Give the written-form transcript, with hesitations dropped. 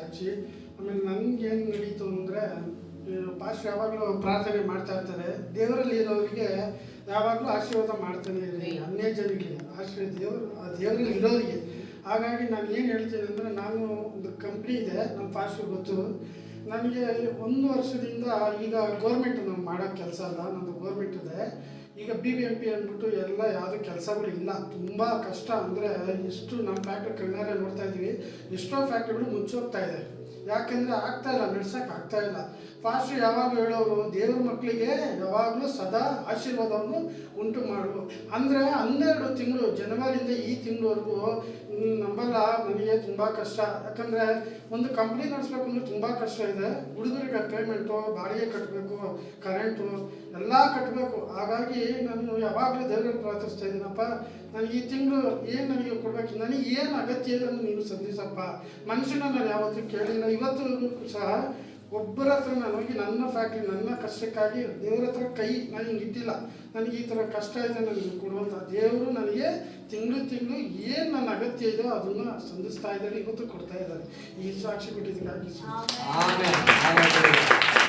ಸಾಕ್ಷಿ. ಆಮೇಲೆ ನನಗೇನು ನಡೀತು ಅಂದರೆ, ಪಾಸ್ಟ್ ಯಾವಾಗಲೂ ಪ್ರಾರ್ಥನೆ ಮಾಡ್ತಾ ಇರ್ತಾರೆ, ದೇವರಲ್ಲಿ ಇರೋರಿಗೆ ಯಾವಾಗಲೂ ಆಶೀರ್ವಾದ ಮಾಡ್ತಾನೆ ಇರಿ, ಅನ್ಯ ಜನಗಳಿಗೆ ದೇವರಲ್ಲಿ ಇರೋರಿಗೆ. ಹಾಗಾಗಿ ನಾನು ಏನು ಹೇಳ್ತೀನಿ ಅಂದರೆ, ನಾನು ಒಂದು ಕಂಪ್ನಿ ಇದೆ, ನಮ್ಮ ಪಾಸ್ಟ್ರು ಗೊತ್ತು ನನಗೆ. 1 ವರ್ಷದಿಂದ ಈಗ ಗೌರ್ಮೆಂಟ್ ನಾವು ಮಾಡೋ ಕೆಲಸ ಅಲ್ಲ, ನಮ್ಮದು ಗೌರ್ಮೆಂಟ್ ಇದೆ. ಈಗ BBMP ಅಂದ್ಬಿಟ್ಟು ಎಲ್ಲ ಯಾವುದೂ ಕೆಲಸಗಳು ಇಲ್ಲ, ತುಂಬ ಕಷ್ಟ. ಅಂದರೆ ಎಷ್ಟು ನಮ್ಮ ಫ್ಯಾಕ್ಟ್ರಿ ಕಣ್ಣಾರೆ ನೋಡ್ತಾ ಇದ್ದೀವಿ, ಎಷ್ಟೋ ಫ್ಯಾಕ್ಟ್ರಿಗಳು ಮುಚ್ಚೋಗ್ತಾ ಇದೆ. ಯಾಕೆಂದರೆ ಆಗ್ತಾಯಿಲ್ಲ, ನಡ್ಸೋಕೆ ಆಗ್ತಾಯಿಲ್ಲ. ಫಾಸ್ಟ್ರು ಯಾವಾಗ ಹೇಳೋರು, ದೇವ್ರ ಮಕ್ಕಳಿಗೆ ಯಾವಾಗಲೂ ಸದಾ ಆಶೀರ್ವಾದವನ್ನು ಉಂಟು ಮಾಡು ಅಂದರೆ 12 ತಿಂಗಳು ಜನವರಿಯಿಂದ ಈ ತಿಂಗಳವರೆಗೂ ನಂಬಲ್ಲ, ನನಗೆ ತುಂಬ ಕಷ್ಟ. ಯಾಕಂದರೆ ಒಂದು ಕಂಪ್ನಿ ನಡೆಸ್ಬೇಕು ಅಂದರೆ ತುಂಬ ಕಷ್ಟ ಇದೆ. ಹುಡುಗರಿಗೆ ಪೇಮೆಂಟು, ಬಾಡಿಗೆ ಕಟ್ಟಬೇಕು, ಕರೆಂಟು ಎಲ್ಲ ಕಟ್ಟಬೇಕು. ಹಾಗಾಗಿ ನಾನು ಯಾವಾಗಲೂ ದೇವರಲ್ಲಿ ಪ್ರಾರ್ಥಿಸ್ತಾ ಇದ್ದೀನಪ್ಪ, ನನಗೆ ಈ ತಿಂಗಳು ಏನು ನನಗೆ ಕೊಡಬೇಕು, ನನಗೆ ಏನು ಅಗತ್ಯ ಇದೆ ನೀನು ಸಂಧಿಸಪ್ಪ. ಮನುಷ್ಯನ ನಾನು ಯಾವತ್ತೂ ಕೇಳಿಲ್ಲ. ಇವತ್ತಿಗೂ ಸಹ ಒಬ್ಬರ ಹತ್ರ ನಾನು ಹೋಗಿ ನನ್ನ ಫ್ಯಾಕ್ಟ್ರಿ, ನನ್ನ ಕಷ್ಟಕ್ಕಾಗಿ ದೇವ್ರ ಹತ್ರ ಕೈ ನಾನು ಹಿಂಗೆ ಇಟ್ಟಿಲ್ಲ. ನನಗೆ ಈ ಥರ ಕಷ್ಟ ಇದೆ, ನನಗೆ ಕೊಡುವಂಥ ದೇವರು ನನಗೆ ತಿಂಗಳು ಏನು ನನ್ನ ಅಗತ್ಯ ಇದೆಯೋ ಅದನ್ನು ಸಂಧಿಸ್ತಾ ಇದ್ದಾರೆ, ಇವತ್ತು ಕೊಡ್ತಾ ಇದ್ದಾರೆ. ಈ ಸಾಕ್ಷಿ ಕೊಟ್ಟಿದ್ದಕ್ಕಾಗಿ